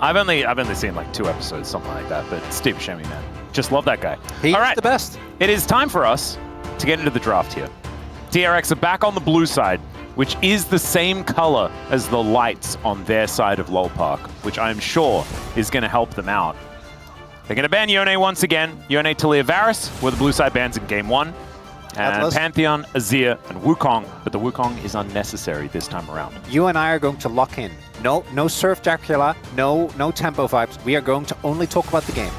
I've only seen like 2 episodes, something like that. But Steve Buscemi, man, just love that guy. He's All right, the best. It is time for us to get into the draft here. DRX are back on the blue side, which is the same color as the lights on their side of LoL Park, which I'm sure is going to help them out. They're going to ban Yone once again. Yone, Taliyah, Varus were the blue side bans in game 1. And Atlas. Pantheon, Azir, and Wukong, but the Wukong is unnecessary this time around. You and I are going to lock in. No Surf Dracula, no tempo vibes. We are going to only talk about the game.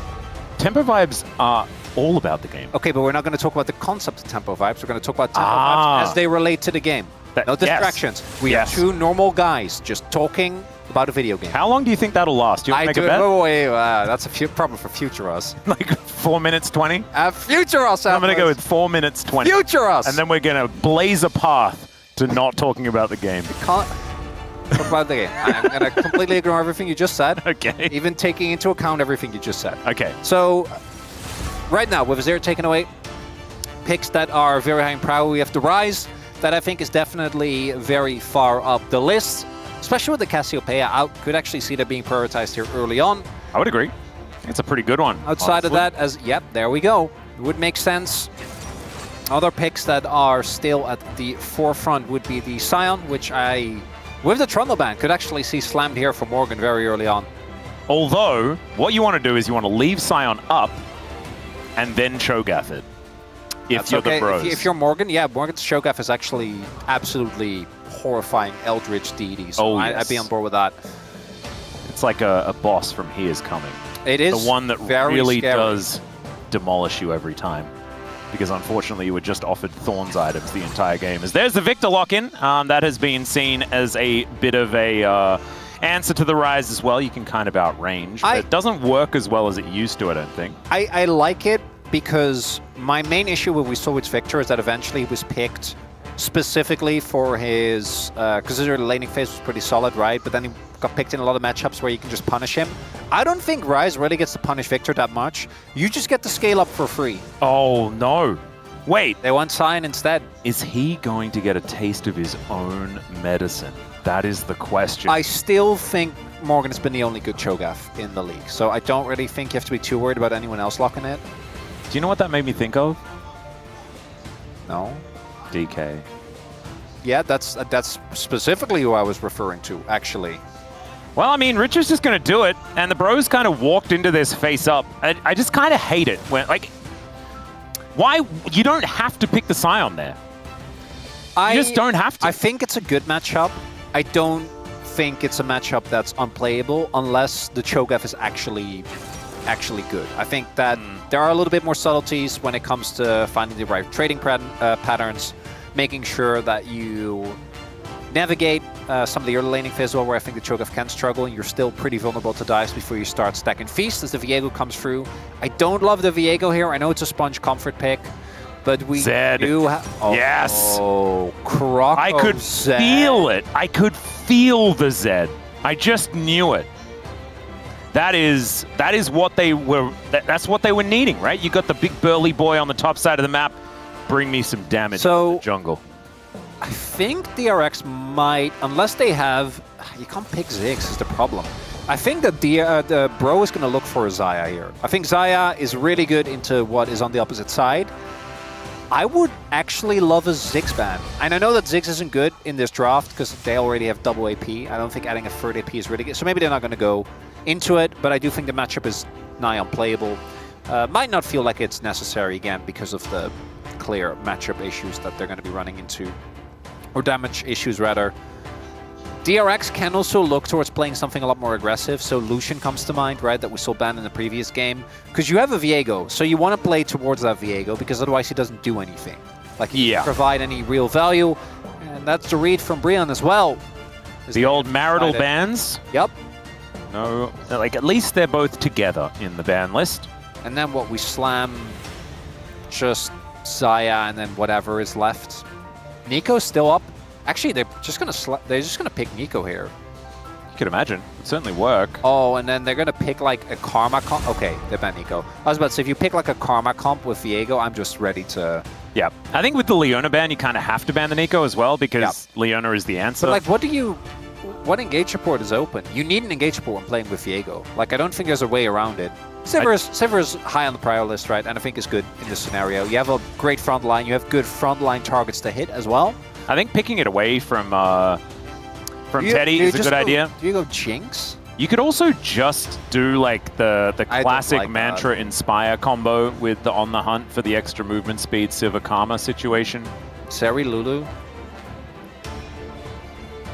Tempo vibes are all about the game. Okay, but we're not going to talk about the concept of tempo vibes. We're going to talk about tempo vibes as they relate to the game. No distractions. Yes. We are 2 normal guys just talking about a video game. How long do you think that'll last? Do you want to make a bet? Wait, that's a problem for future us. Like 4 minutes 20? Future us, I'm going to go with 4 minutes 20. Future us! And then we're going to blaze a path to not talking about the game. Can't talk about the game. I'm going to completely ignore everything you just said. Okay. Even taking into account everything you just said. Okay. So, right now, with Azir taken away, picks that are very high in power, we have the Rise, that I think is definitely very far up the list. Especially with the Cassiopeia out, could actually see that being prioritized here early on. I would agree. It's a pretty good one. Outside of that, yep, there we go. It would make sense. Other picks that are still at the forefront would be the Sion, which with the Trundle ban, could actually see slammed here for Morgan very early on. Although, what you want to do is you want to leave Sion up and then Cho'Gath it. If you're the bros. If you're Morgan, yeah, Morgan's Cho'Gath is actually absolutely horrifying Eldritch deity, so I'd be on board with that. It's like a boss from Here's Coming. It is the one that very really scary. does demolish you every time. Because unfortunately you were just offered Thorns items the entire game. As there's the Victor lock-in. That has been seen as a bit of a answer to the Rise as well. You can kind of outrange, but it doesn't work as well as it used to, I don't think. I like it because my main issue with we saw with Victor is that eventually he was picked specifically for his, because his early laning phase was pretty solid, right? But then he got picked in a lot of matchups where you can just punish him. I don't think Rise really gets to punish Victor that much. You just get to scale up for free. Oh, no. Wait. They want Sion instead. Is he going to get a taste of his own medicine? That is the question. I still think Morgan has been the only good Cho'Gath in the league, so I don't really think you have to be too worried about anyone else locking it. Do you know what that made me think of? No. DK. Yeah, that's specifically who I was referring to, actually. Well, I mean, Richard's just going to do it, and the bros kind of walked into this face up. I just kind of hate it. When, like, why? You don't have to pick the Sion there. You just don't have to. I think it's a good matchup. I don't think it's a matchup that's unplayable unless the Cho'Gath is actually good. I think that there are a little bit more subtleties when it comes to finding the right trading patterns, making sure that you navigate some of the early laning phase where I think the Cho'Gath can struggle, and you're still pretty vulnerable to dives before you start stacking Feast as the Viego comes through. I don't love the Viego here. I know it's a sponge comfort pick, but we do have... Oh, yes! Oh, Croco I could feel it. I could feel the Zed. I just knew it. That is what they were. That's what they were needing, right? You got the big burly boy on the top side of the map. Bring me some damage in the jungle. I think DRX might, unless they have, you can't pick Ziggs is the problem. I think that the bro is going to look for Xayah here. I think Xayah is really good into what is on the opposite side. I would actually love a Ziggs ban. And I know that Ziggs isn't good in this draft because they already have double AP. I don't think adding a third AP is really good. So maybe they're not going to go into it, but I do think the matchup is nigh unplayable. Might not feel like it's necessary again because of the clear matchup issues that they're going to be running into. Or damage issues, rather. DRX can also look towards playing something a lot more aggressive. So Lucian comes to mind, right, that we saw banned in the previous game. Because you have a Viego, so you want to play towards that Viego, because otherwise he doesn't do anything. Like, he doesn't provide any real value. And that's the read from BRION as well. The old marital bans? Yep. No, like, at least they're both together in the ban list. And then what, we slam just Xayah and then whatever is left. Nico's still up. Actually, they're just gonna pick Nico here. You could imagine. It'd certainly work. Oh, and then they're gonna pick like a Karma comp. Okay, they ban Nico. I was about to say, if you pick like a Karma comp with Viego, I'm just ready to... Yeah, I think with the Leona ban, you kind of have to ban the Nico as well, because Leona is the answer. But like, what do you... what engage support is open? You need an engage support when playing with Viego. Like, I don't think there's a way around it. Sivir's high on the prior list, right? And I think is good in this scenario. You have a great front line. You have good front line targets to hit as well. I think picking it away from Teddy is a good idea. Do you go Jinx? You could also just do like the classic like Mantra Inspire combo with the On the Hunt for the extra movement speed Sivir Karma situation. Seri Lulu.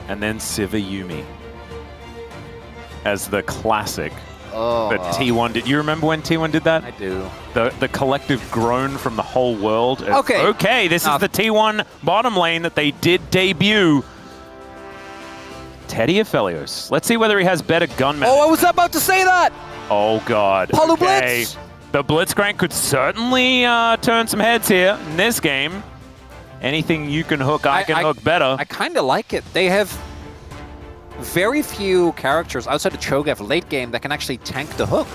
And then Sivir Yumi as the classic. Oh. But T1 did. You remember when T1 did that? I do. The collective groan from the whole world. Okay. Okay, this is the T1 bottom lane that they did debut. Teddy Aphelios. Let's see whether he has better gun management. Oh, I was about to say that! Oh, God. Paulo Blitz! The Blitzcrank could certainly turn some heads here in this game. Anything you can hook, I can hook better. I kind of like it. They have very few characters outside of Cho'Gath late game that can actually tank the hook.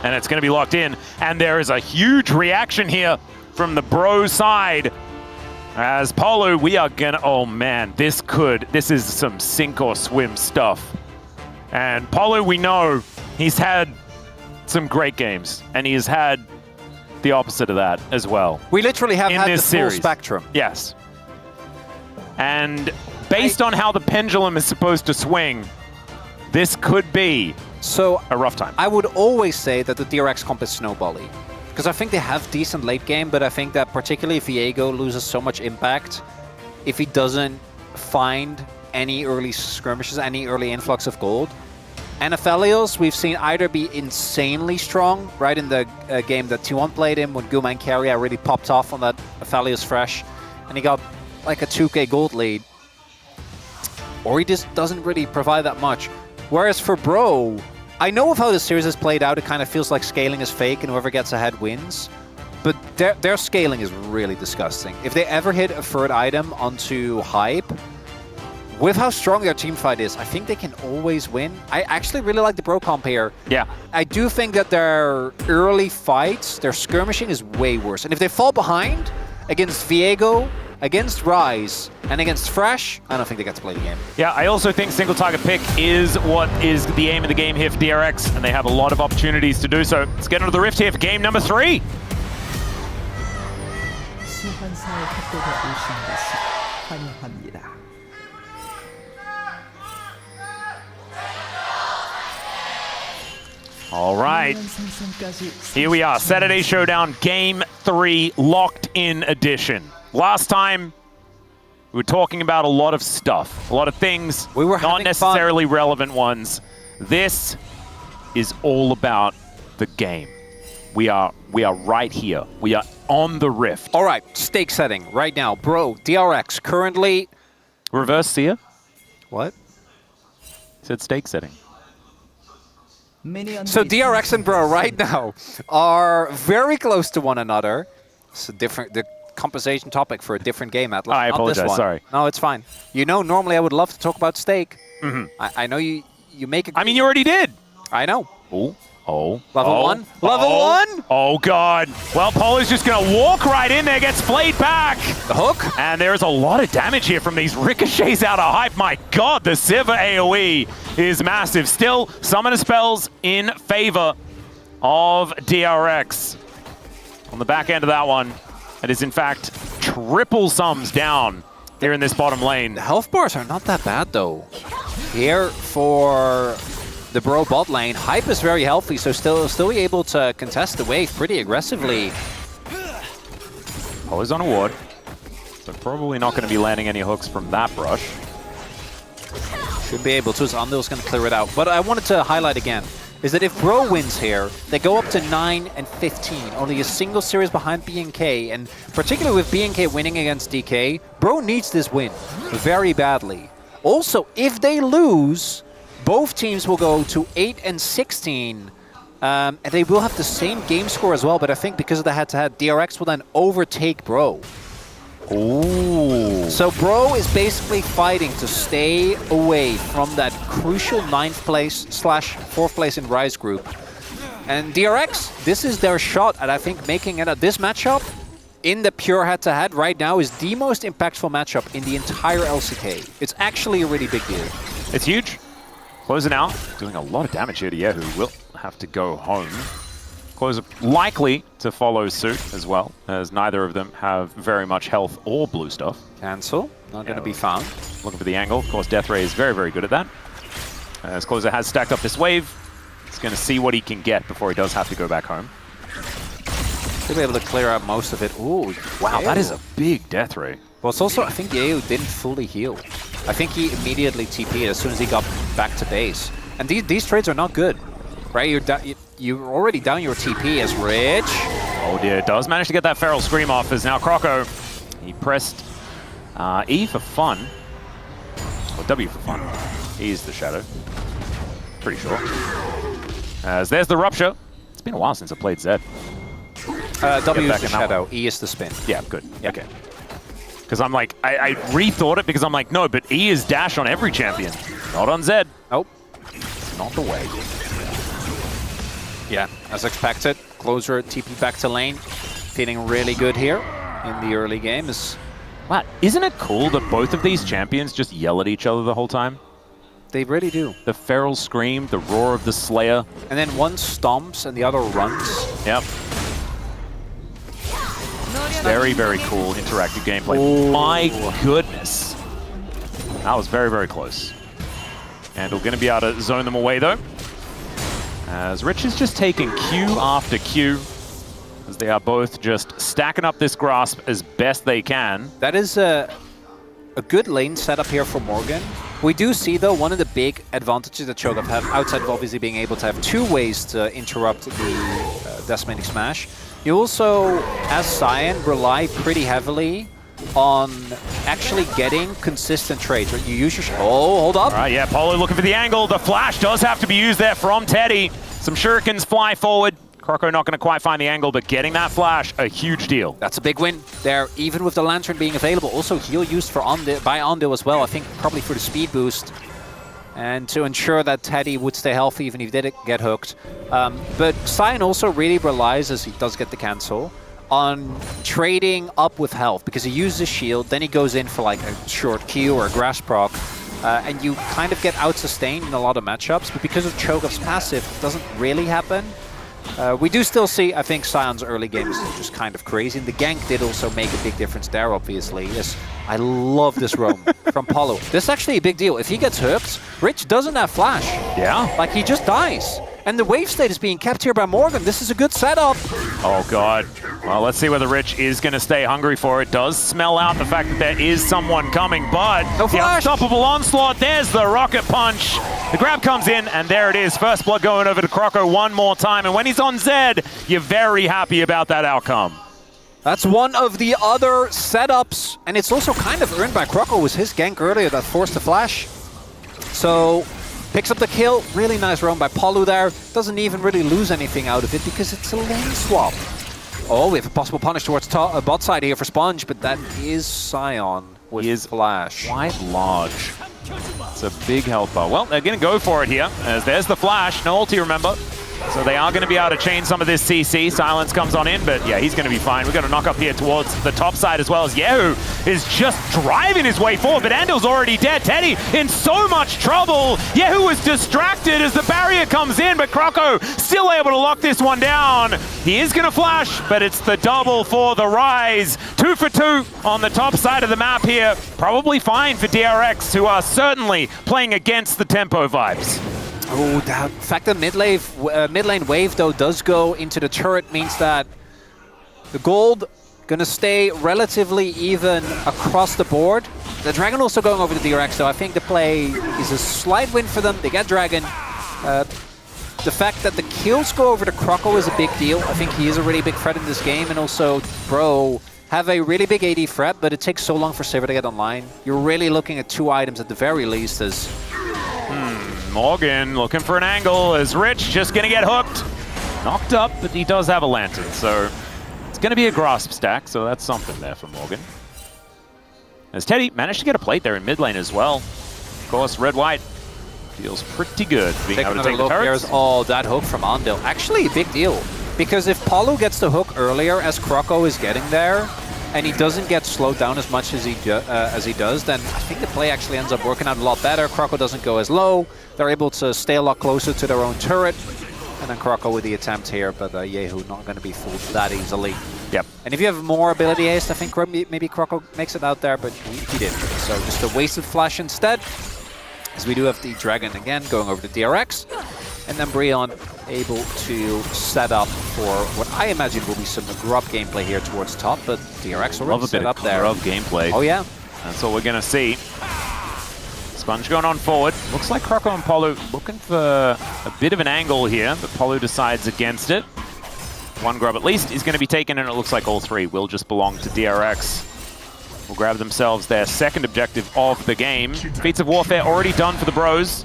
And it's going to be locked in. And there is a huge reaction here from the bro side. As Paulo, we are gonna, oh man, this is some sink or swim stuff. And Paulo, we know he's had some great games, and he has had the opposite of that as well. We literally have had the full series. spectrum. Yes. And based on how the pendulum is supposed to swing, this could be a rough time. I would always say that the DRX comp is snowbally. Because I think they have decent late game, but I think that particularly if Viego loses so much impact, if he doesn't find any early skirmishes, any early influx of gold. And Aphelios, we've seen either be insanely strong, right in the game that T1 played him when Guma and Carrier really popped off on that Aphelios Fresh, and he got like a 2k gold lead. Or he just doesn't really provide that much. Whereas for Bro, I know of how the series has played out, it kind of feels like scaling is fake and whoever gets ahead wins. But their scaling is really disgusting. If they ever hit a third item onto Hype, with how strong their team fight is, I think they can always win. I actually really like the Bro comp here. Yeah. I do think that their early fights, their skirmishing is way worse. And if they fall behind against Viego, against Rise, and against Fresh, I don't think they get to play the game. Yeah, I also think single target pick is what is the aim of the game here for DRX, and they have a lot of opportunities to do so. Let's get into the Rift here for game number 3. 수환사의 협곡에 오신 것을 환영합니다. All right, here we are, Saturday Showdown, Game 3, Locked In Edition. Last time, we were talking about a lot of stuff, a lot of things, we were not necessarily relevant ones. This is all about the game. We are right here. We are on the Rift. All right, stake setting right now. Bro, DRX currently... Reverse seer? What? Said stake setting. So DRX and Bro right now are very close to one another. It's a different... The compensation topic for a different game, Atlas. I apologize, sorry. No, it's fine. You know, normally I would love to talk about stake. Mm-hmm. I know you make a... I mean, you already did. I know. Oh. Oh. Level 1? Level 1? Oh, God. Well, Polo's just going to walk right in there, gets flayed back. The hook? And there's a lot of damage here from these ricochets out of Hype. My God, the Sivir AoE is massive. Still, summoner spells in favor of DRX. On the back end of that one, it is, in fact, triple sums down here in this bottom lane. The health bars are not that bad, though. Here for... the Bro bot lane, Hype is very healthy, so still able to contest the wave pretty aggressively. Always on a ward, so probably not going to be landing any hooks from that brush. Should be able to, so Andal's going to clear it out. But I wanted to highlight again, is that if Bro wins here, they go up to 9 and 15, only a single series behind BNK, and particularly with BNK winning against DK, Bro needs this win very badly. Also, if they lose, both teams will go to 8 and 16, and they will have the same game score as well, but I think because of the head-to-head, DRX will then overtake Bro. Ooh. So Bro is basically fighting to stay away from that crucial 9th place / 4th place in Rise group. And DRX, this is their shot at, I think, making it at this matchup in the pure head-to-head right now is the most impactful matchup in the entire LCK. It's actually a really big deal. It's huge. Closing out, doing a lot of damage here to Yehu. Will have to go home. Closer likely to follow suit as well, as neither of them have very much health or blue stuff. Cancel, not going to be found. Looking for the angle. Of course, Death Ray is very, very good at that. As Closer has stacked up this wave, he's going to see what he can get before he does have to go back home. He'll be able to clear out most of it. Ooh, wow, that is a big Death Ray. Well, it's also, I think Yehu didn't fully heal. I think he immediately TP'd as soon as he got back to base. And these trades are not good, right? You're already down your TP as Rich. Oh dear, does manage to get that Feral Scream off as now Croco. He pressed E for fun. Or W for fun. E is the shadow. Pretty sure. As there's the Rupture. It's been a while since I played Zed. W is the shadow, E is the spin. Yeah, good. Yeah. Okay. Because I'm like, I rethought it because I'm like, no, but E is dash on every champion. Not on Zed. Nope. It's not the way. Yeah, as expected. Closer TP back to lane. Feeling really good here in the early game. Wow, isn't it cool that both of these champions just yell at each other the whole time? They really do. The Feral Scream, the roar of the Slayer. And then one stomps and the other runs. Yep. Very, very cool interactive gameplay. Ooh. My goodness. That was very, very close. And we're going to be able to zone them away, though. As Rich is just taking Q after Q. As they are both just stacking up this grasp as best they can. That is a good lane setup here for Morgan. We do see, though, one of the big advantages that Cho'Gath have, outside of obviously being able to have two ways to interrupt the Decimating Smash. You also, as Cyan, rely pretty heavily on actually getting consistent trades. Right? You use your... Oh, hold up. All right, yeah, Polo looking for the angle. The flash does have to be used there from Teddy. Some shurikens fly forward. Croco not going to quite find the angle, but getting that flash, a huge deal. That's a big win there, even with the Lantern being available. Also heal used for by Ondil as well, I think probably for the speed boost. And to ensure that Teddy would stay healthy even if he did get hooked. But Cyan also really relies, as he does get the cancel, on trading up with health, because he uses shield, then he goes in for like a short Q or a grass proc, and you kind of get out-sustained in a lot of matchups, but because of Cho'Gath's passive, it doesn't really happen. We do still see, I think, Cyan's early games is just kind of crazy, and the gank did also make a big difference there, obviously. Yes, I love this roam from Polo. This is actually a big deal. If he gets hooked, Rich doesn't have flash. Yeah. Like, he just dies. And the wave state is being kept here by Morgan. This is a good setup. Oh, God. Well, let's see whether Rich is going to stay hungry for it. Does smell out the fact that there is someone coming, but no the unstoppable onslaught, there's the rocket punch. The grab comes in, and there it is. First blood going over to Croco one more time, and when he's on Zed, you're very happy about that outcome. That's one of the other setups, and it's also kind of earned by Croco. Was his gank earlier that forced the flash. So... picks up the kill, really nice roam by Polu there. Doesn't even really lose anything out of it because it's a lane swap. Oh, we have a possible punish towards bot side here for Sponge, but that is Sion with flash. Quite large. It's a big health bar. Well, they're going to go for it here, as there's the flash. No ulti, remember. So they are going to be able to chain some of this CC. Silence comes on in, but yeah, he's going to be fine. We've got to knock up here towards the top side as well, as Yehu is just driving his way forward, but Andil's already dead. Teddy in so much trouble. Yehu is distracted as the barrier comes in, but Croco still able to lock this one down. He is going to flash, but it's the double for the Rise. 2 for 2 on the top side of the map here. Probably fine for DRX, who are certainly playing against the tempo vibes. Oh, the fact that mid lane wave, though, does go into the turret means that the gold gonna stay relatively even across the board. The Dragon also going over to DRX, though. I think the play is a slight win for them. They get Dragon. The fact that the kills go over to Croco is a big deal. I think he is a really big threat in this game, and also Bro have a really big AD threat, but it takes so long for Sivir to get online. You're really looking at 2 items at the very least as... Morgan looking for an angle as Rich just going to get hooked. Knocked up, but he does have a lantern, so it's going to be a grasp stack, so that's something there for Morgan. As Teddy managed to get a plate there in mid lane as well. Of course, red-white feels pretty good being able to take the turrets. Oh, that hook from Ondil. Actually, a big deal, because if Polu gets the hook earlier as Croco is getting there, and he doesn't get slowed down as much as he does, then I think the play actually ends up working out a lot better. Croco doesn't go as low. They're able to stay a lot closer to their own turret. And then Croco with the attempt here, but Yehu not going to be fooled that easily. Yep. And if you have more ability haste, I think maybe Croco makes it out there, but he didn't. So just a wasted flash instead. As we do have the Dragon again going over to DRX. And then BRION able to set up for what I imagine will be some Grub gameplay here towards top, but DRX already set up there. Love a bit of Grub gameplay. Oh yeah. That's what we're going to see. Sponge going on forward. Looks like Croco and Polu looking for a bit of an angle here, but Polu decides against it. One grub at least is going to be taken, and it looks like all three will just belong to DRX. Will grab themselves their second objective of the game. Feats of Warfare already done for the bros.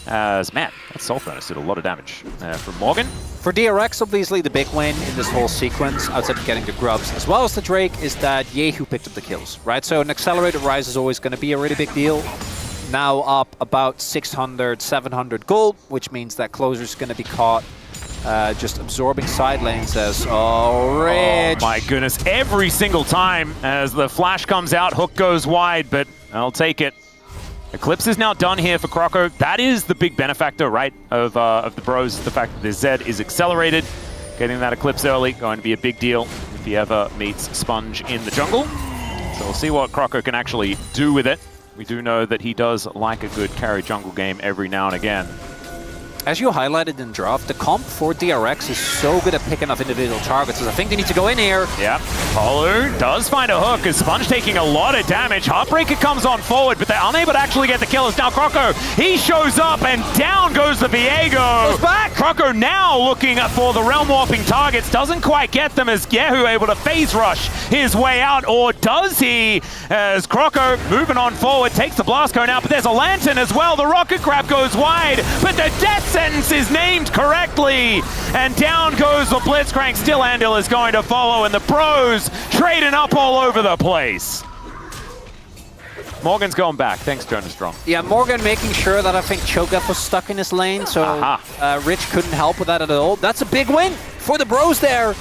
As, man, that Soul Furnace did a lot of damage from Morgan. For DRX, obviously, the big win in this whole sequence, outside of getting the grubs, as well as the Drake, is that Yehu picked up the kills, right? So an accelerated rise is always going to be a really big deal. Now up about 600, 700 gold, which means that Closer's going to be caught just absorbing side lanes as, oh, Rich. Oh my goodness, every single time as the flash comes out, hook goes wide, but I'll take it. Eclipse is now done here for Croco. That is the big benefactor, right, of the bros, the fact that the Zed is accelerated. Getting that Eclipse early, going to be a big deal if he ever meets Sponge in the jungle. So we'll see what Croco can actually do with it. We do know that he does like a good carry jungle game every now and again. As you highlighted in draft, the comp for DRX is so good at picking up individual targets, so I think they need to go in here. Yeah, Polu does find a hook, as Sponge taking a lot of damage. Heartbreaker comes on forward, but they're unable to actually get the kill. As now Croco, he shows up, and down goes the Viego. Goes back! Croco now looking for the realm warping targets, doesn't quite get them, as Yehu able to phase rush his way out, or does he? As Croco moving on forward, takes the blast cone out, but there's a lantern as well. The rocket grab goes wide, but the death sentence is named correctly, and down goes the Blitzcrank. Still Andil is going to follow, and the pros trading up all over the place. Morgan's going back. Thanks, Jonas Strong. Yeah, Morgan making sure that I think Cho'Gath was stuck in his lane, so Rich couldn't help with that at all. That's a big win for the bros there,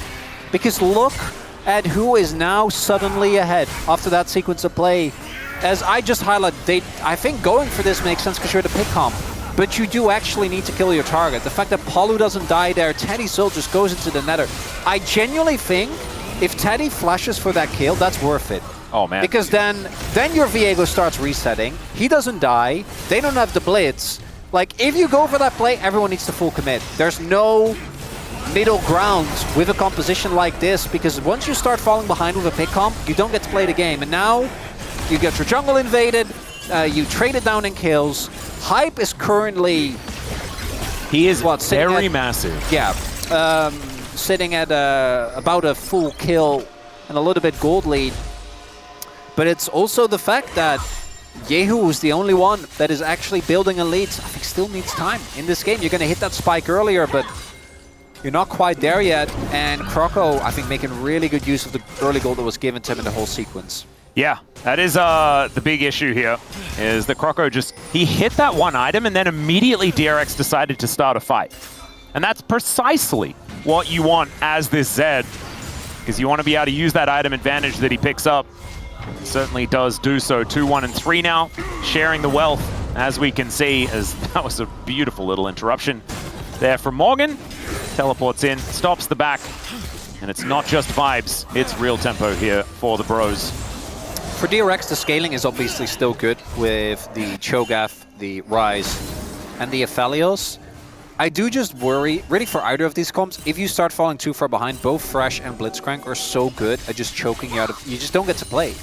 because look at who is now suddenly ahead after that sequence of play. As I just highlighted, I think going for this makes sense because you're the pick comp. But you do actually need to kill your target. The fact that Polu doesn't die there, Teddy Soul just goes into the nether. I genuinely think if Teddy flashes for that kill, that's worth it. Oh man. Because then your Viego starts resetting. He doesn't die. They don't have the blitz. Like, if you go for that play, everyone needs to full commit. There's no middle ground with a composition like this, because once you start falling behind with a pick comp, you don't get to play the game. And now you get your jungle invaded, you trade it down in kills. Hype is currently... He is very massive. Yeah, sitting at about a full kill and a little bit gold lead. But it's also the fact that Yehu is the only one that is actually building a lead. I think still needs time in this game. You're going to hit that spike earlier, but you're not quite there yet. And Croco, I think, making really good use of the early gold that was given to him in the whole sequence. Yeah, that is the big issue here, is that Croco he hit that one item and then immediately DRX decided to start a fight. And that's precisely what you want as this Zed, because you want to be able to use that item advantage that he picks up. He certainly does do so. 2, 1, and 3 now, sharing the wealth, as we can see, as that was a beautiful little interruption there from Morgan. Teleports in, stops the back, and it's not just vibes, it's real tempo here for the bros. For DRX, the scaling is obviously still good with the Cho'Gath, the Rise, and the Aphelios. I do just worry, really for either of these comps, if you start falling too far behind, both Thresh and Blitzcrank are so good at just choking you out of... You just don't get to play,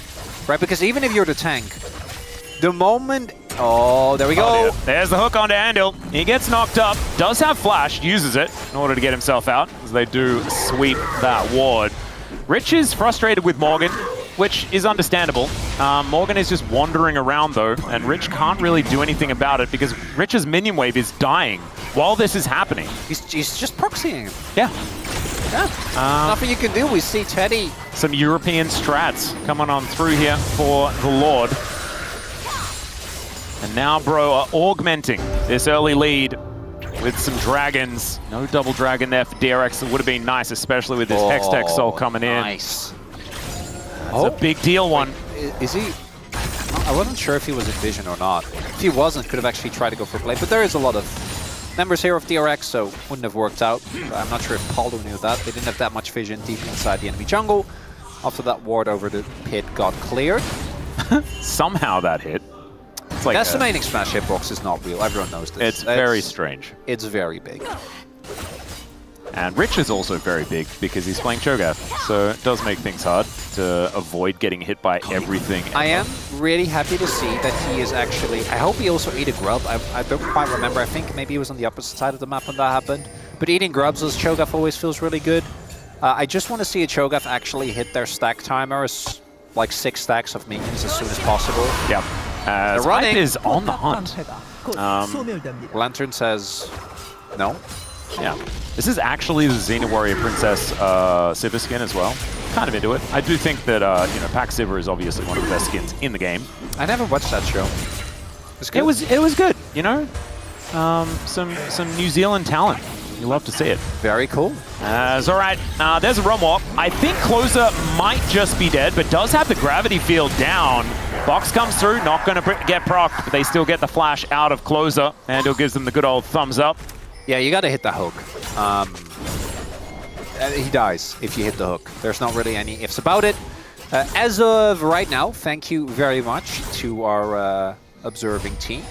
right? Because even if you're the tank, the moment... Oh, there we go. Oh, there's the hook onto Andil. He gets knocked up, does have flash, uses it in order to get himself out, as they do sweep that ward. Rich is frustrated with Morgan, which is understandable. Morgan is just wandering around though, and Rich can't really do anything about it because Rich's minion wave is dying while this is happening. He's just proxying him. Yeah. Nothing you can do. We see Teddy. Some European strats coming on through here for the Lord. And now Bro are augmenting this early lead with some dragons. No double dragon there for DRX. It would have been nice, especially with this Hextech Soul coming in. Nice. That's a big deal one. Is he? I wasn't sure if he was in vision or not. If he wasn't, could have actually tried to go for play. But there is a lot of members here of DRX, so wouldn't have worked out. I'm not sure if Paulo knew that. They didn't have that much vision deep inside the enemy jungle. After that ward over the pit got cleared. Somehow that hit. It's like Decimating smash hitbox is not real. Everyone knows this. It's very strange. It's very big. And Rich is also very big because he's playing Cho'Gath, so it does make things hard to avoid getting hit by everything. I am really happy to see that he is actually... I hope he also ate a grub. I don't quite remember. I think maybe he was on the opposite side of the map when that happened. But eating grubs as Cho'Gath always feels really good. I just want to see a Cho'Gath actually hit their stack timer as like 6 stacks of minions as soon as possible. Yeah. As Hype is on the hunt. Lantern says no. Yeah. This is actually the Xena Warrior Princess Sivir skin as well. Kind of into it. I do think that, you know, Pack Sivir is obviously one of the best skins in the game. I never watched that show. It was good, you know? Some New Zealand talent. You love to see it. Very cool. It's all right. There's a Rumwalk. I think Closer might just be dead, but does have the gravity field down. Box comes through, not going to get procced, but they still get the flash out of Closer, and it gives them the good old thumbs up. Yeah, you got to hit the hook. He dies if you hit the hook. There's not really any ifs about it. As of right now, thank you very much to our observing team,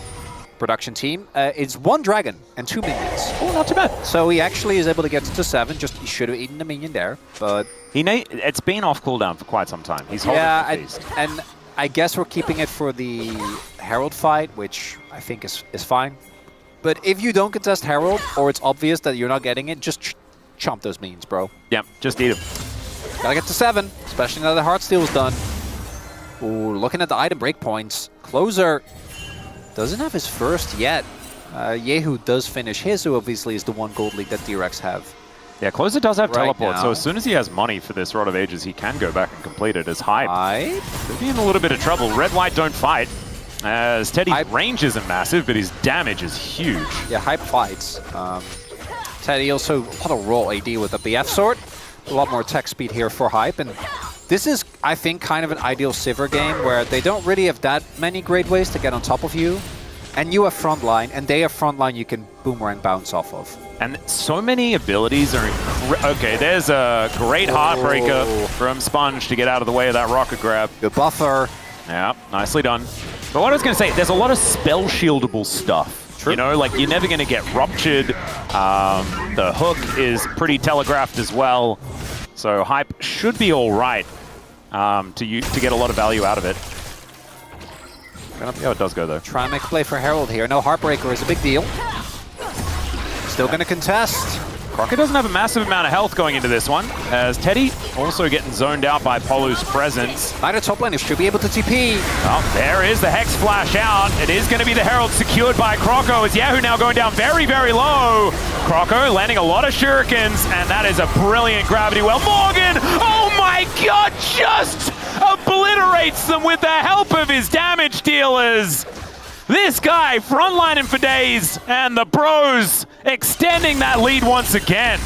production team. It's 1 dragon and 2 minions. Oh, not too bad. So he actually is able to get to 7. Just he should have eaten the minion there, but it's been off cooldown for quite some time. He's holding the feast. And I guess we're keeping it for the Herald fight, which I think is fine. But if you don't contest Herald, or it's obvious that you're not getting it, just chomp those minions, bro. Yeah, just eat them. Gotta get to 7, especially now that Heartsteel is done. Ooh, looking at the item breakpoints, Closer doesn't have his first yet. Yehu does finish his, who obviously is the 1 gold league that DRX have. Yeah, Closer does have right teleport, now. so as soon as he has money for this Rod of Ages, he can go back and complete it as Hype. Could be in a little bit of trouble. Red-White don't fight. As Teddy's range isn't massive, but his damage is huge. Yeah, Hype fights. Teddy also a lot of raw AD with the BF sword. A lot more tech speed here for Hype. And this is, I think, kind of an ideal Sivir game where they don't really have that many great ways to get on top of you. And you have frontline, and they have frontline you can boomerang bounce off of. And so many abilities are okay, there's a great Heartbreaker from Sponge to get out of the way of that rocket grab. Good buffer. Yeah, nicely done. But what I was going to say, there's a lot of spell shieldable stuff. True. You know, like you're never going to get ruptured. The hook is pretty telegraphed as well. So Hype should be all right to get a lot of value out of it. Yeah, it does go though. Try and make a play for Herald here. No, Heartbreaker is a big deal. Still going to contest. Crocker doesn't have a massive amount of health going into this one, as Teddy also getting zoned out by Polu's presence. Neither top laner should be able to TP. Oh, there is the Hex flash out. It is going to be the Herald secured by Croco, as Yahoo now going down very, very low. Croco landing a lot of shurikens, and that is a brilliant gravity well. Morgan, oh my god, just obliterates them with the help of his damage dealers. This guy frontlining for days, and the bros extending that lead once again.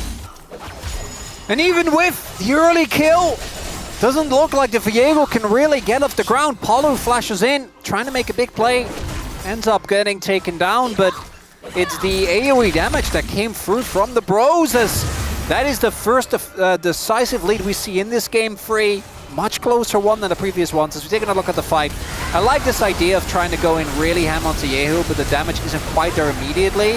And even with the early kill, doesn't look like the Viego can really get off the ground. Paulo flashes in, trying to make a big play, ends up getting taken down, but it's the AoE damage that came through from the bros, as that is the first decisive lead we see in this game. Free. Much closer one than the previous ones. As we're taking a look at the fight, I like this idea of trying to go in really ham onto Yehu, but the damage isn't quite there immediately.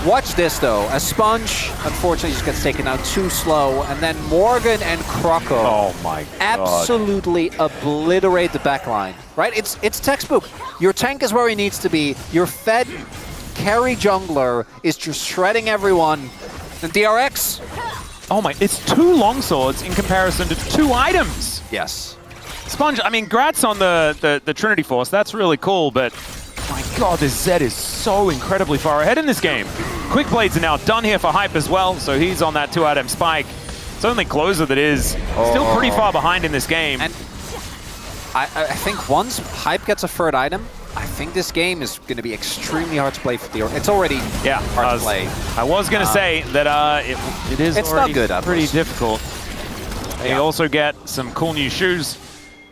Watch this though, as Sponge unfortunately just gets taken out too slow, and then Morgan and Croco absolutely obliterate the backline. Right? It's textbook. Your tank is where he needs to be. Your fed carry jungler is just shredding everyone. And DRX. Oh my, it's 2 longswords in comparison to 2 items. Yes. Sponge, I mean, grats on the Trinity Force. That's really cool, but my god, this Zed is so incredibly far ahead in this game. Quick Blades are now done here for Hype as well, so he's on that 2-item spike. It's only Closer that is still pretty far behind in this game. And I think once Hype gets a 3rd item, I think this game is going to be extremely hard to play for the... It's already hard to play. I was going to say that it's already not good, pretty difficult. They also get some cool new shoes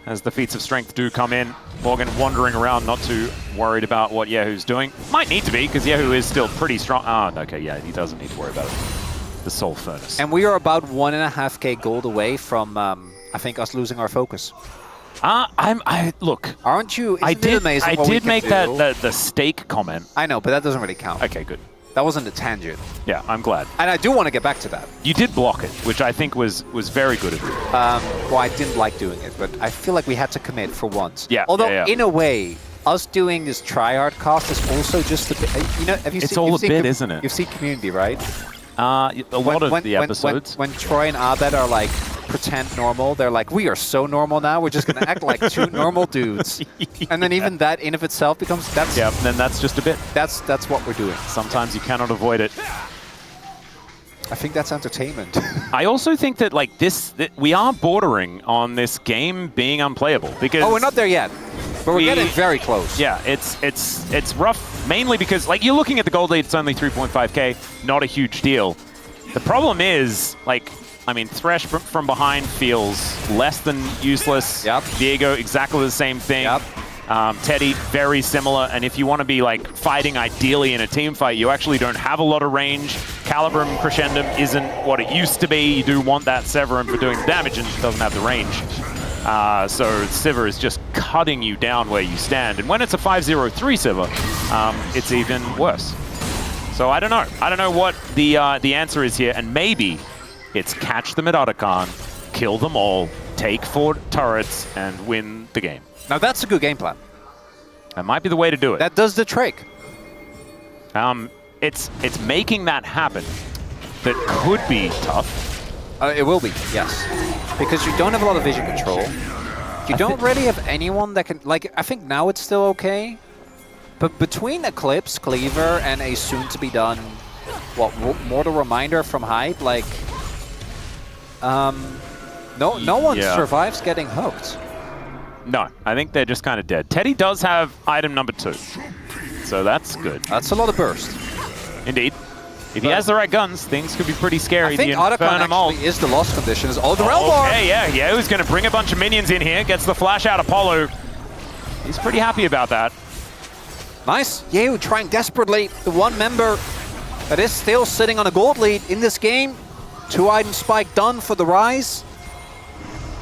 as the feats of strength do come in. Morgan wandering around, not too worried about what Yehu's doing. Might need to be, because Yehu is still pretty strong. Oh, okay, yeah, he doesn't need to worry about it. The Soul Furnace. And we are about 1.5k gold away from, I think, us losing our focus. Look. Aren't you? I did make the stake comment. I know, but that doesn't really count. Okay, good. That wasn't a tangent. Yeah, I'm glad. And I do want to get back to that. You did block it, which I think was very good of you. Well, I didn't like doing it, but I feel like we had to commit for once. Yeah. Although, in a way, us doing this tryhard cost is also just a bit. You know, have you it's seen? all You've a seen bit, isn't it? You've seen Community, right? A lot of the episodes. When Troy and Abed are like pretend normal, they're like, we are so normal now. We're just gonna act like two normal dudes. And then even that in of itself becomes yeah. Then that's just a bit. That's what we're doing. Sometimes you cannot avoid it. I think that's entertainment. I also think that like we are bordering on this game being unplayable because. Oh, we're not there yet, but we're getting very close. Yeah, it's rough mainly because like you're looking at the gold lead. It's only 3.5k, not a huge deal. The problem is like. I mean, Thresh from behind feels less than useless. Yep. Diego, exactly the same thing. Yep. Teddy, very similar. And if you want to be like fighting ideally in a team fight, you actually don't have a lot of range. Calibrum Crescendum isn't what it used to be. You do want that Severin for doing the damage and it doesn't have the range. So Sivir is just cutting you down where you stand. And when it's a 5-0-3 Sivir, it's even worse. So I don't know. I don't know what the answer is here. And maybe it's catch them at Otacon, kill them all, take 4 turrets, and win the game. Now that's a good game plan. That might be the way to do it. That does the trick. It's making that happen. That could be tough. It will be, yes. Because you don't have a lot of vision control. You don't really have anyone that can... Like, I think now it's still okay. But between Eclipse, Cleaver, and a soon-to-be-done... What, Mortal Reminder from Hype? Like... no one survives getting hooked. No, I think they're just kind of dead. Teddy does have item number 2, so that's good. That's a lot of burst. Indeed. If he has the right guns, things could be pretty scary. I think Otacon actually is the lost conditions. Oh, the Realm Bar! Yeah, who's going to bring a bunch of minions in here, gets the flash out Apollo. He's pretty happy about that. Nice. Yehu trying desperately. The one member that is still sitting on a gold lead in this game. 2 item spike done for the Rise.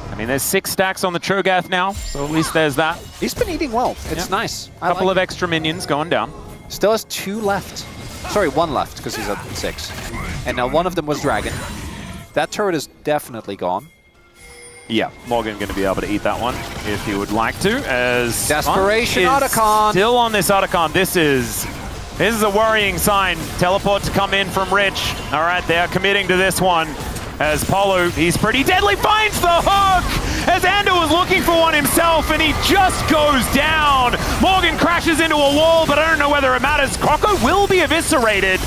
I mean, there's 6 stacks on the Cho'Gath now, so at least there's that. He's been eating well. It's nice. A couple of extra minions going down. Still has 2 left. Sorry, 1 left, because he's at 6. And now one of them was Dragon. That turret is definitely gone. Yeah, Morgan going to be able to eat that one if he would like to. As Desperation Otacon. Still on this Otacon. This is a worrying sign. Teleport to come in from Rich. All right, they are committing to this one. As Polo, he's pretty deadly, finds the hook! As Ander was looking for one himself, and he just goes down. Morgan crashes into a wall, but I don't know whether it matters. Croco will be eviscerated.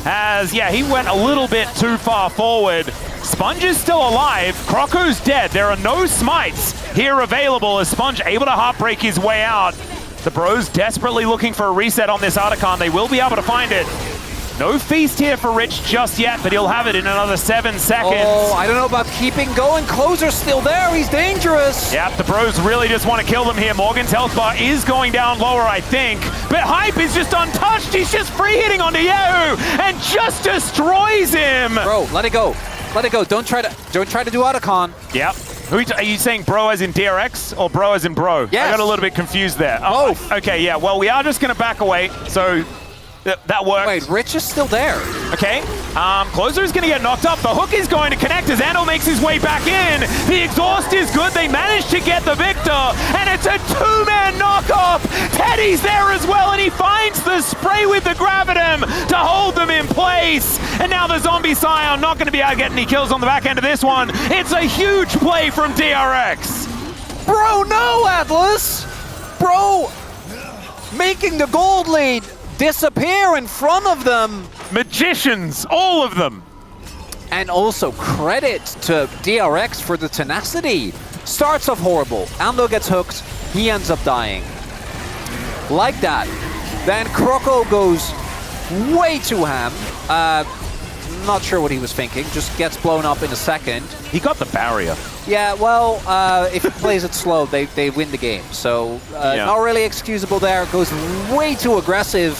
As, yeah, he went a little bit too far forward. Sponge is still alive. Croco's dead. There are no smites here available as Sponge able to heartbreak his way out. The bros desperately looking for a reset on this Otacon. They will be able to find it. No feast here for Rich just yet, but he'll have it in another 7 seconds. Oh, I don't know about keeping going. Closer's still there. He's dangerous. Yep, the bros really just want to kill them here. Morgan's health bar is going down lower, I think. But Hype is just untouched. He's just free hitting onto Yehu and just destroys him. Bro, let it go. Let it go. Don't try to do Otacon. Yep. Are you saying bro as in DRX or bro as in bro? Yes. I got a little bit confused there. Both. Okay, yeah. Well, we are just going to back away. So that works. Wait, Rich is still there. Okay. Closer is going to get knocked up. The hook is going to connect as Andal makes his way back in. The exhaust is good. They managed to get the victor. And it's a 2-man knockoff. Teddy's there as well, and he finds the spray with the Gravitum to hold them in place. And now the Zombie Scion not going to be able to get any kills on the back end of this one. It's a huge play from DRX. Bro, no, Atlas. Bro, making the gold lead disappear in front of them. Magicians, all of them. And also credit to DRX for the tenacity. Starts off horrible. Ando gets hooked. He ends up dying. Like that. Then Croco goes way too ham. I'm not sure what he was thinking. Just gets blown up in a second. He got the barrier. Yeah, well, if he plays it slow, they win the game. So not really excusable there. Goes way too aggressive.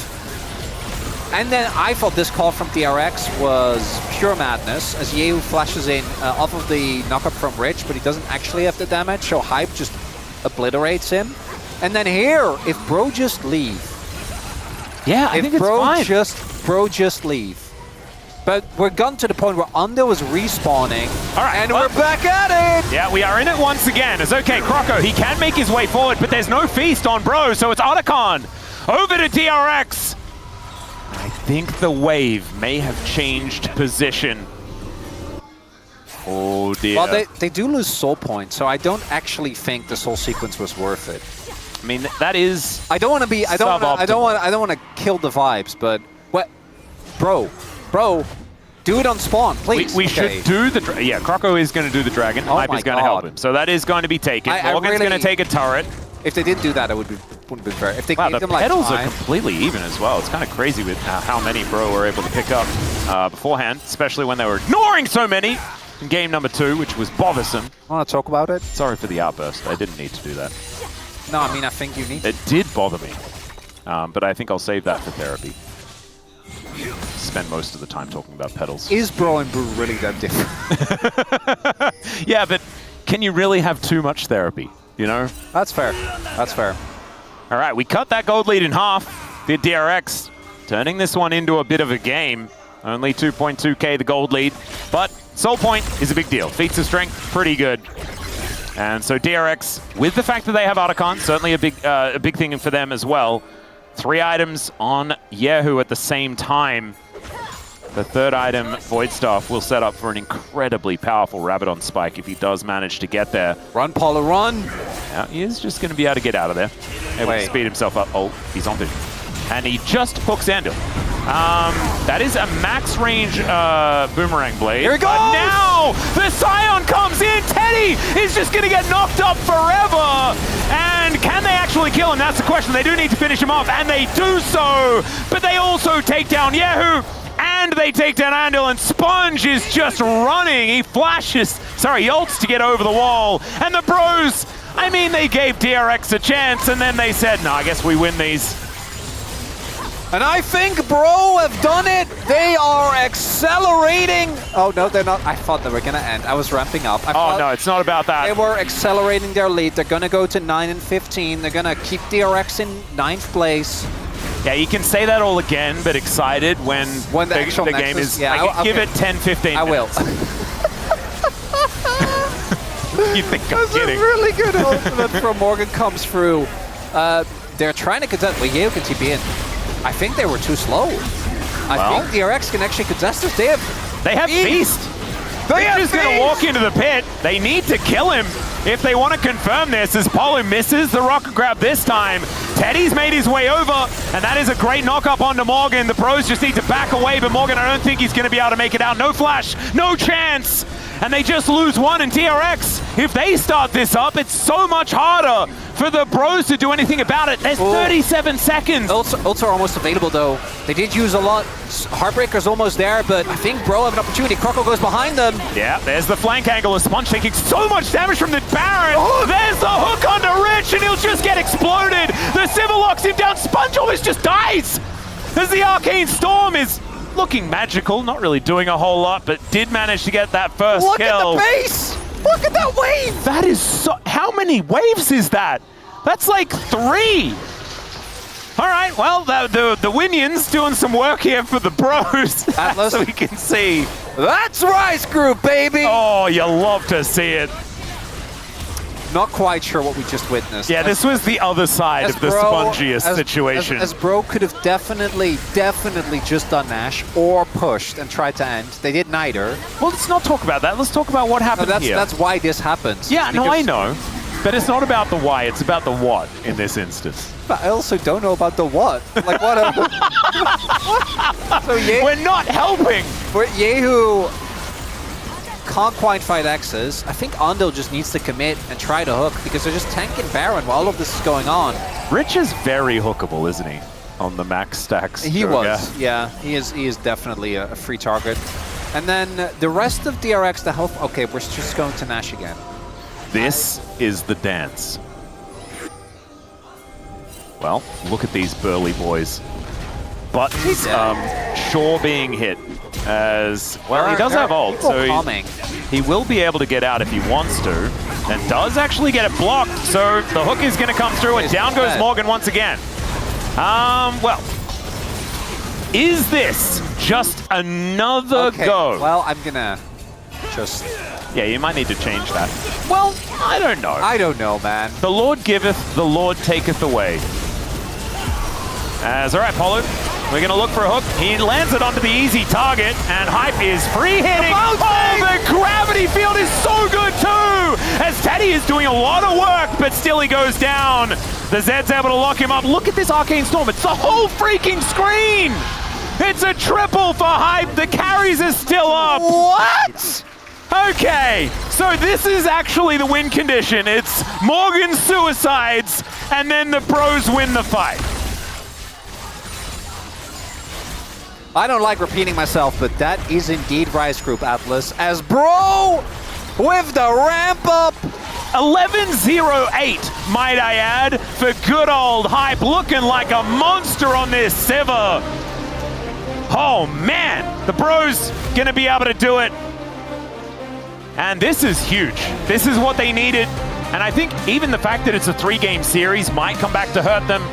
And then I thought this call from DRX was pure madness, as Yehu flashes in off of the knockup from Rich, but he doesn't actually have the damage, so Hype just obliterates him. And then here, if Bro just leave. Yeah, I think it's fine. Bro just leave. But we're gone to the point where Undo is respawning. All right, and we're back at it! Yeah, we are in it once again. It's okay, Croco, he can make his way forward, but there's no feast on Bro, so it's Otacon over to DRX. I think the wave may have changed position. Oh dear. Well, they do lose soul points, so I don't actually think this whole sequence was worth it. I mean, that is. I don't want to be. I don't want to kill the vibes, but what, bro, do it on spawn, please. We should do the. Yeah, Croco is going to do the dragon. Oh Hype is going to help him, so that is going to be taken. Morgan's going to take a turret. If they didn't do that, it wouldn't be fair. If they wow, gave the them like petals time, are completely even as well. It's kind of crazy with how many Bro were able to pick up beforehand, especially when they were ignoring so many in game number 2, which was bothersome. Want to talk about it? Sorry for the outburst. I didn't need to do that. No, I mean, I think you need. It did bother me, but I think I'll save that for therapy. Spend most of the time talking about petals. Is Bro and Brew really that different? Yeah, but can you really have too much therapy? You know? That's fair. That's fair. All right, we cut that gold lead in half. The DRX turning this one into a bit of a game. Only 2.2k the gold lead, but soul point is a big deal. Feats of strength, pretty good. And so DRX, with the fact that they have Otacon, certainly a big thing for them as well. 3 items on Yehu at the same time. The third item, Void Staff, will set up for an incredibly powerful Rabbit on Spike if he does manage to get there. Run, Paula, run! Now, he is just going to be able to get out of there. Able to speed himself up. Oh, he's on vision. And he just hooks Andil. That is a max range boomerang blade. Here he goes! But now the Scion comes in. Teddy is just going to get knocked up forever. And can they actually kill him? That's the question. They do need to finish him off, and they do so. But they also take down Yehu. And they take down Andil, and Sponge is just running. He flashes, he ults to get over the wall. And the Bros, I mean, they gave DRX a chance, and then they said, no, I guess we win these. And I think Bro have done it. They are accelerating. Oh, no, they're not. I thought they were going to end. I was ramping up. Oh, no, it's not about that. They were accelerating their lead. They're going to go to 9 and 15. They're going to keep DRX in 9th place. Yeah, you can say that all again, but excited when the actual game is. Yeah, like, give it 10, 15 I minutes. will. You think I'm kidding? A really good ultimate from Morgan comes through. They're trying to contest. Well, Yeo can TP in. I think they were too slow. I think DRX can actually contest this. They have Feast. They're just going to walk into the pit. They need to kill him if they want to confirm this, as Polo misses the rocket grab this time. Teddy's made his way over, and that is a great knock-up onto Morgan. The Pros just need to back away, but Morgan, I don't think he's going to be able to make it out. No flash, no chance, and they just lose one. And DRX, if they start this up, it's so much harder for the Bros to do anything about it. There's 37 seconds. Ults are almost available, though. They did use a lot. Heartbreaker's almost there, but I think Bro have an opportunity. Croco goes behind them. Yeah, there's the flank angle. Sponge taking so much damage from the Baron. Oh, there's the hook onto Rich, and he'll just get exploded. The Civil locks him down. Sponge almost just dies as the Arcane Storm is looking magical. Not really doing a whole lot, but did manage to get that first kill. Look at the base! Look at that wave! That is so... How many waves is that? That's like 3. All right, well, the Winions doing some work here for the Bros, Atlas. so we can see. That's Rise Group, baby! Oh, you love to see it. Not quite sure what we just witnessed. Yeah, this was the other side of the spongiest situation. As Bro could have definitely just done Nash or pushed and tried to end. They did neither. Well, let's not talk about that. Let's talk about what happened here. That's why this happens. Yeah, no, I know. But it's not about the why, it's about the what in this instance. But I also don't know about the what. Like, what? So we're not helping. Yehu can't quite fight X's. I think Andil just needs to commit and try to hook because they're just tanking Baron while all of this is going on. Rich is very hookable, isn't he? On the max stacks. He was, yeah. He is definitely a free target. And then the rest of DRX, the health... Okay, we're just going to Nash again. This is the dance. Well, look at these burly boys. Buttons, Shaw being hit as... Well, he does have ult, so he will be able to get out if he wants to. And does actually get it blocked, so the hook is going to come through, and down goes Morgan once again. Well, is this just another go? Well, I'm gonna just... Yeah, you might need to change that. Well, I don't know. I don't know, man. The Lord giveth, the Lord taketh away. All right, Polo, we're going to look for a hook. He lands it onto the easy target, and Hype is free hitting. Oh, the gravity field is so good too! As Teddy is doing a lot of work, but still he goes down. The Zed's able to lock him up. Look at this Arcane Storm. It's the whole freaking screen! It's a triple for Hype. The carries are still up. What? Okay, so this is actually the win condition. It's Morgan suicides, and then the pros win the fight. I don't like repeating myself, but that is indeed Rise Group, Atlas, as Bro with the ramp up. 11-0-8, might I add, for good old Hype, looking like a monster on this Sivir. Oh man, the Bros gonna be able to do it. And this is huge. This is what they needed. And I think even the fact that it's a 3-game series might come back to hurt them.